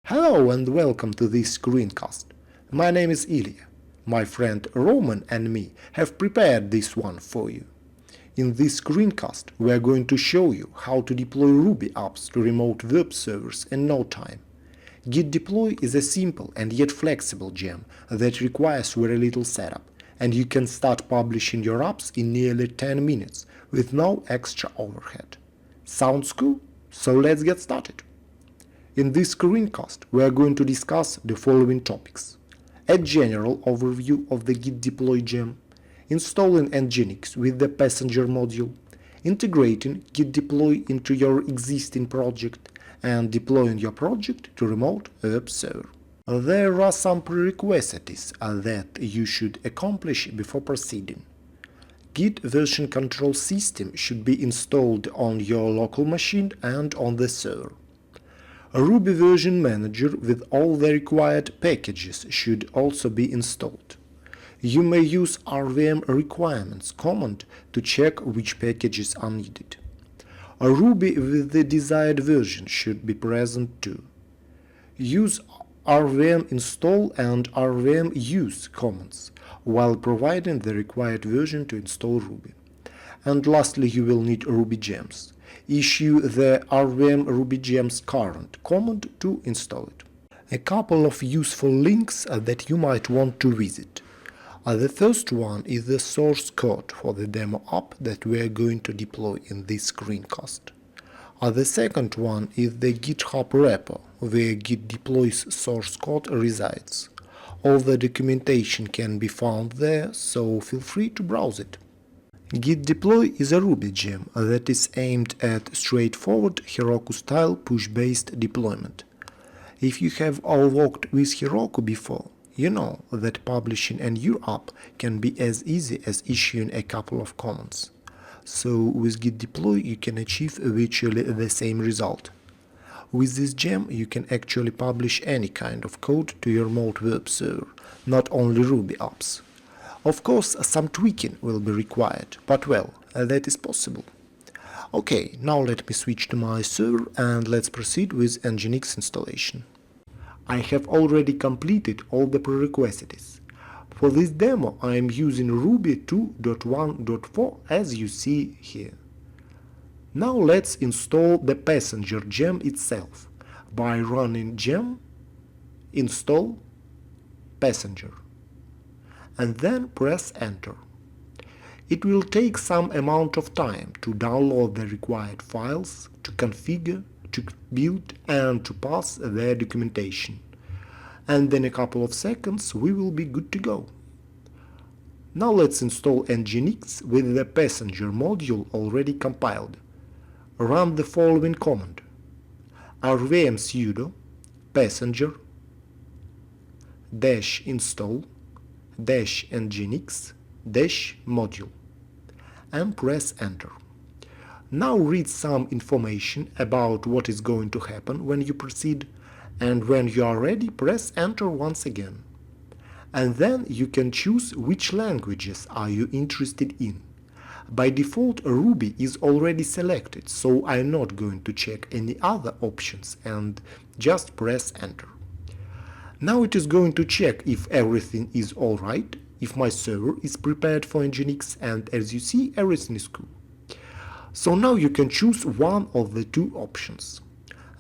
Hello and welcome to this screencast. My name is Ilya. My friend Roman and me have prepared this one for you. In this screencast we are going to show you how to deploy Ruby apps to remote web servers in no time. Git Deploy is a simple and yet flexible gem that requires very little setup, and you can start publishing your apps in nearly 10 minutes with no extra overhead. Sounds cool? So let's get started. In this screencast, we are going to discuss the following topics: a general overview of the Git Deploy gem, installing Nginx with the Passenger module, integrating Git Deploy into your existing project, and deploying your project to remote web server. There are some prerequisites that you should accomplish before proceeding. Git version control system should be installed on your local machine and on the server. A Ruby version manager with all the required packages should also be installed. You may use rvm requirements command to check which packages are needed. A Ruby with the desired version should be present too. Use rvm install and rvm use commands while providing the required version to install Ruby. And lastly, you will need Ruby gems. Issue the rvm Ruby gems current command to install it. A couple of useful links that you might want to visit. The first one is the source code for the demo app that we are going to deploy in this screencast. The second one is the GitHub repo where Git Deploy's source code resides. All the documentation can be found there, so feel free to browse it. Git Deploy is a Ruby gem that is aimed at straightforward Heroku-style push-based deployment. If you have all worked with Heroku before, you know that publishing a new app can be as easy as issuing a couple of commands. So with Git Deploy you can achieve virtually the same result. With this gem you can actually publish any kind of code to your remote web server, not only Ruby apps. Of course, some tweaking will be required, but well, that is possible. Okay, now let me switch to my server and let's proceed with Nginx installation. I have already completed all the prerequisites. For this demo I am using Ruby 2.1.4 as you see here. Now let's install the Passenger gem itself by running gem install passenger, and then press enter. It will take some amount of time to download the required files, to configure, to build and to pass the documentation. And in a couple of seconds we will be good to go. Now let's install Nginx with the Passenger module already compiled. Run the following command: rvm sudo passenger -install -nginx -module and press enter. Now read some information about what is going to happen when you proceed, and when you are ready press enter once again. And then you can choose which languages are you interested in. By default Ruby is already selected, so I'm not going to check any other options and just press enter. Now it is going to check if everything is alright, if my server is prepared for Nginx, and as you see everything is cool. So now you can choose one of the two options.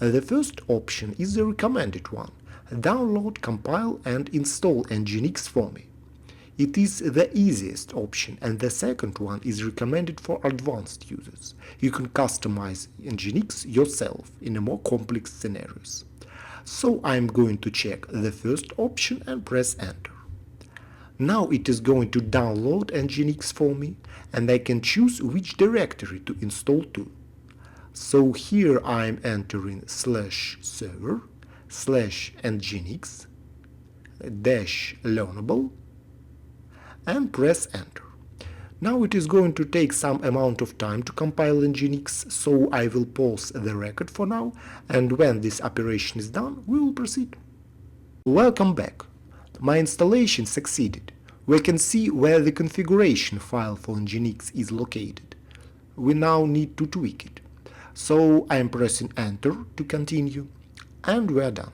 The first option is the recommended one: download, compile and install Nginx for me. It is the easiest option, and the second one is recommended for advanced users. You can customize Nginx yourself in a more complex scenarios. So I'm going to check the first option and press enter. Now it is going to download Nginx for me, and I can choose which directory to install to. So here I'm entering /server /nginx -learnable and press enter. Now it is going to take some amount of time to compile Nginx, so I will pause the record for now, and when this operation is done, we will proceed. Welcome back. My installation succeeded. We can see where the configuration file for Nginx is located. We now need to tweak it. So I am pressing enter to continue, and we are done.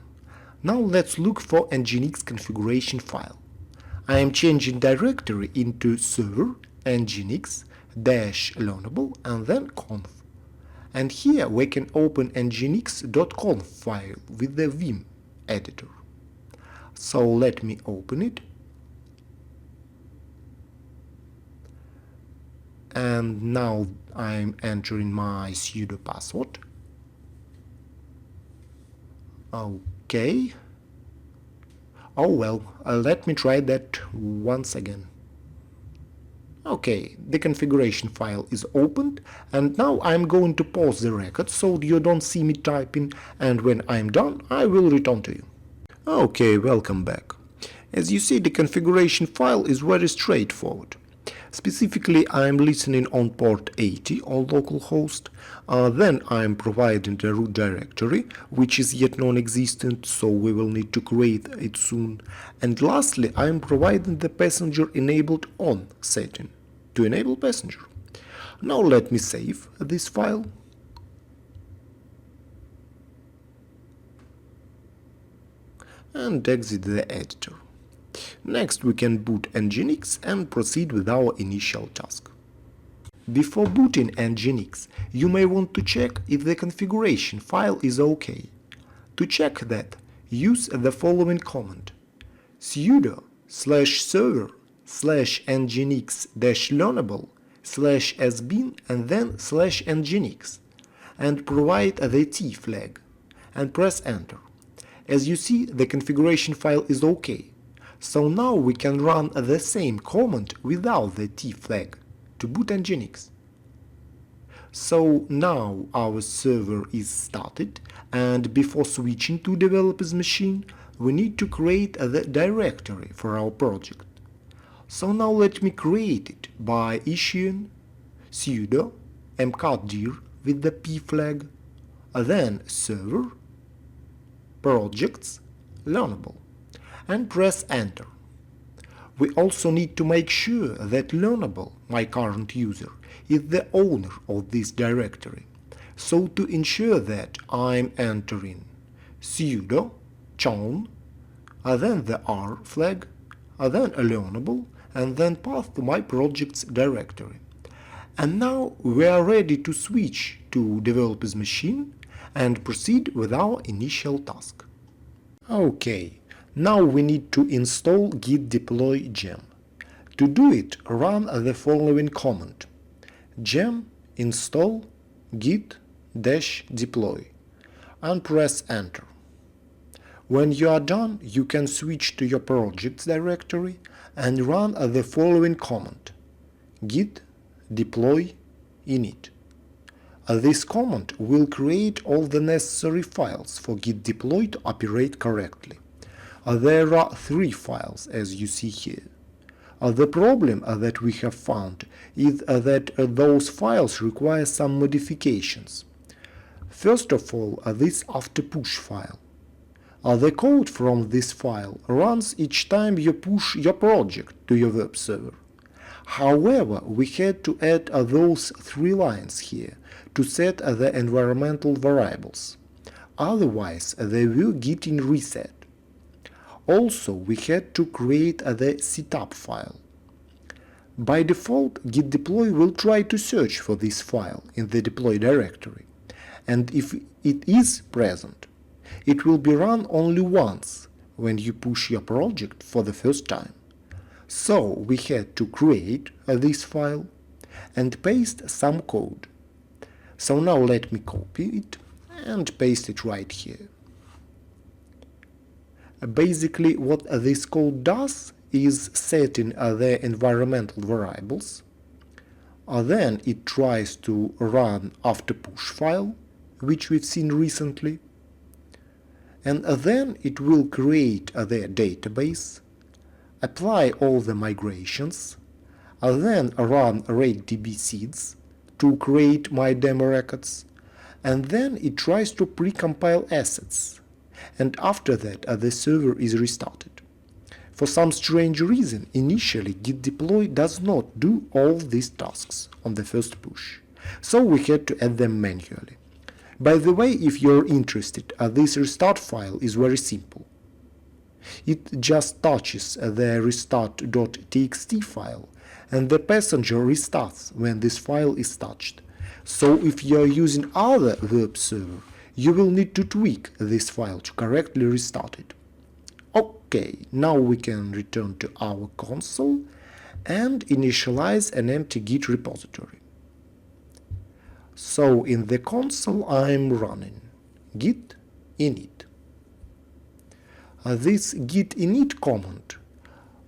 Now let's look for Nginx configuration file. I am changing directory into server nginx-learnable and then conf. And here we can open nginx.conf file with the vim editor. So let me open it. And now I'm entering my sudo password. Okay. Oh well, let me try that once again. Okay, the configuration file is opened, and now I'm going to pause the record so you don't see me typing, and when I'm done, I will return to you. Okay, welcome back. As you see, the configuration file is very straightforward. Specifically, I am listening on port 80 on localhost, then I am providing the root directory, which is yet non-existent, so we will need to create it soon. And lastly, I am providing the passenger enabled on setting to enable passenger. Now let me save this file. And exit the editor. Next, we can boot Nginx and proceed with our initial task. Before booting Nginx, you may want to check if the configuration file is OK. To check that, use the following command: sudo /server/nginx-learnable/sbin and then /nginx, and provide the T flag, and press enter. As you see, the configuration file is OK. So now we can run the same command without the T flag to boot Nginx. So now our server is started, and before switching to developer's machine, we need to create the directory for our project. So now let me create it by issuing sudo mkdir with the p flag, then server projects learnable, and press enter. We also need to make sure that learnable, my current user, is the owner of this directory. So to ensure that, I'm entering sudo chown, then the r flag, then a learnable, and then path to my project's directory. And now we are ready to switch to developer's machine and proceed with our initial task. Okay. Now we need to install Git Deploy gem. To do it, run the following command: gem install git-deploy and press enter. When you are done, you can switch to your project's directory and run the following command: git deploy init. This command will create all the necessary files for Git Deploy to operate correctly. There are 3 files, as you see here. The problem that we have found is that those files require some modifications. First of all, this after push file. The code from this file runs each time you push your project to your web server. However, we had to add those 3 lines here to set the environmental variables. Otherwise, they will get in reset. Also, we had to create the setup file. By default, Git Deploy will try to search for this file in the deploy directory, and if it is present, it will be run only once when you push your project for the first time. So we had to create this file and paste some code. So now let me copy it and paste it right here. Basically, what this code does is setting the environmental variables. Then it tries to run after push file, which we've seen recently. And then it will create the database, apply all the migrations, then run rakedb seeds to create my demo records, and then it tries to precompile assets. And after that, the server is restarted. For some strange reason, initially Git Deploy does not do all these tasks on the first push, so we had to add them manually. By the way, if you're interested, this restart file is very simple. It just touches the restart.txt file, and the passenger restarts when this file is touched. So if you are using other web server, you will need to tweak this file to correctly restart it. Okay, now we can return to our console and initialize an empty Git repository. So in the console I'm running git init. This git init command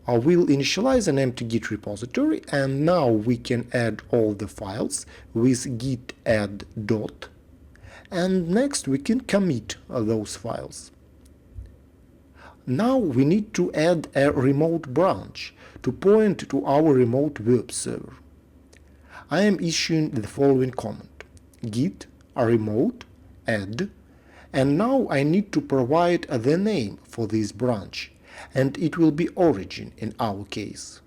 will initialize an empty Git repository, and now we can add all the files with git add dot, and next we can commit those files. Now we need to add a remote branch to point to our remote web server. I am issuing the following command: git remote add, and now I need to provide the name for this branch, and it will be origin in our case.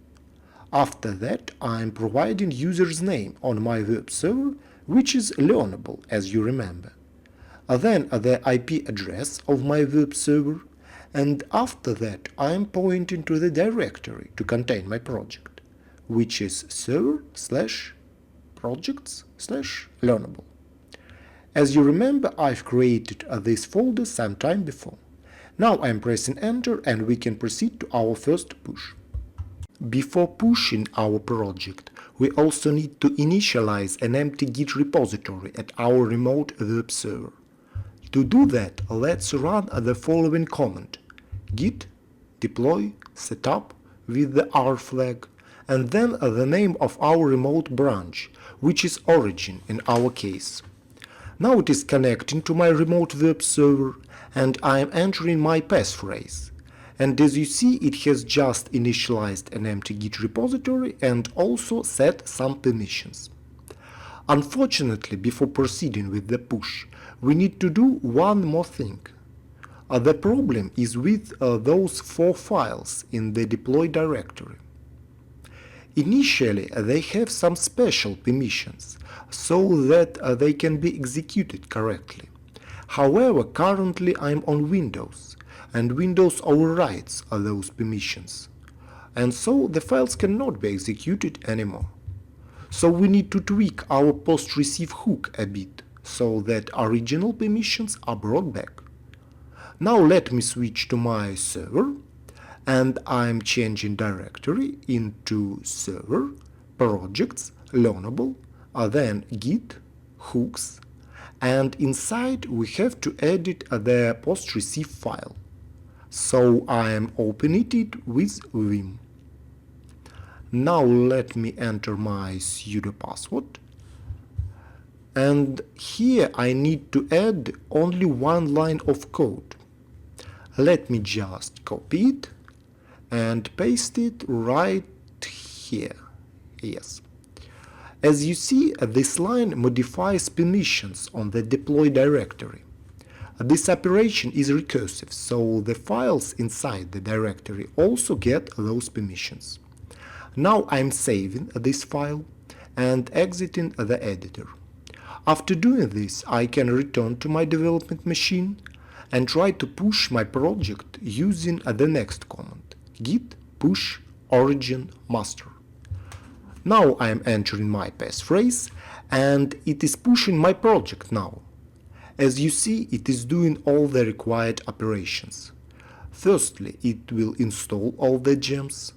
After that, I am providing user's name on my web server, which is learnable, as you remember. Then the IP address of my web server, and after that I am pointing to the directory to contain my project, which is server/projects/learnable. As you remember, I've created this folder some time before. Now I'm pressing enter and we can proceed to our first push. Before pushing our project, we also need to initialize an empty Git repository at our remote web server. To do that, let's run the following command: git deploy setup with the R flag, and then the name of our remote branch, which is origin in our case. Now it is connecting to my remote web server, and I am entering my passphrase. And as you see, it has just initialized an empty Git repository and also set some permissions. Unfortunately, before proceeding with the push, we need to do one more thing. The problem is with those 4 files in the deploy directory. Initially, they have some special permissions, so that they can be executed correctly. However, currently I'm on Windows, and Windows overrides those permissions, and so the files cannot be executed anymore. So we need to tweak our post-receive hook a bit, so that original permissions are brought back. Now let me switch to my server, and I'm changing directory into server, projects, learnable, then git, hooks, and inside we have to edit the post-receive file. So I am opening it with vim. Now let me enter my sudo password. And here I need to add only one line of code. Let me just copy it and paste it right here. Yes. As you see, this line modifies permissions on the deploy directory. This operation is recursive, so the files inside the directory also get those permissions. Now I'm saving this file and exiting the editor. After doing this, I can return to my development machine and try to push my project using the next command: git push origin master. Now I am entering my passphrase, and it is pushing my project now. As you see, it is doing all the required operations. Firstly, it will install all the gems,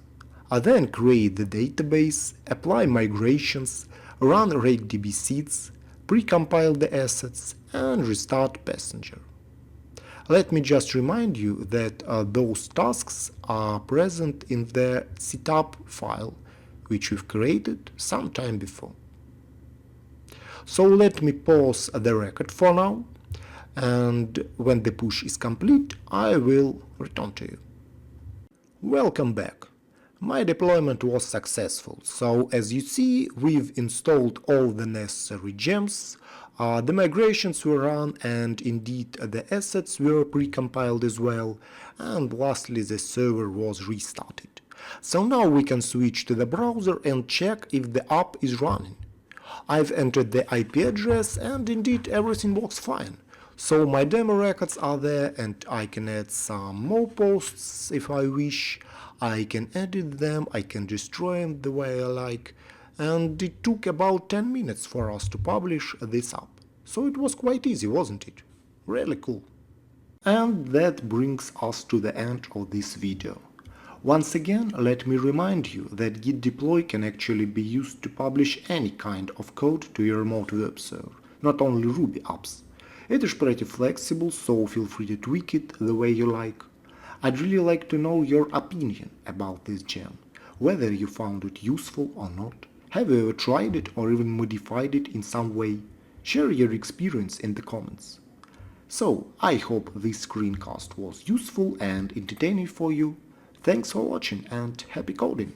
then create the database, apply migrations, run RakeDB seeds, precompile the assets, and restart Passenger. Let me just remind you that those tasks are present in the setup file, which we've created some time before. So let me pause the record for now, and when the push is complete, I will return to you. Welcome back. My deployment was successful, so as you see, we've installed all the necessary gems, the migrations were run, and indeed the assets were precompiled as well, and lastly the server was restarted. So now we can switch to the browser and check if the app is running. I've entered the IP address and indeed everything works fine. So my demo records are there, and I can add some more posts if I wish. I can edit them, I can destroy them the way I like, and it took about 10 minutes for us to publish this up. So it was quite easy, wasn't it? Really cool. And that brings us to the end of this video. Once again, let me remind you that Git Deploy can actually be used to publish any kind of code to your remote web server, not only Ruby apps. It is pretty flexible, so feel free to tweak it the way you like. I'd really like to know your opinion about this gem, whether you found it useful or not. Have you ever tried it or even modified it in some way? Share your experience in the comments. So, I hope this screencast was useful and entertaining for you. Thanks for watching and happy coding!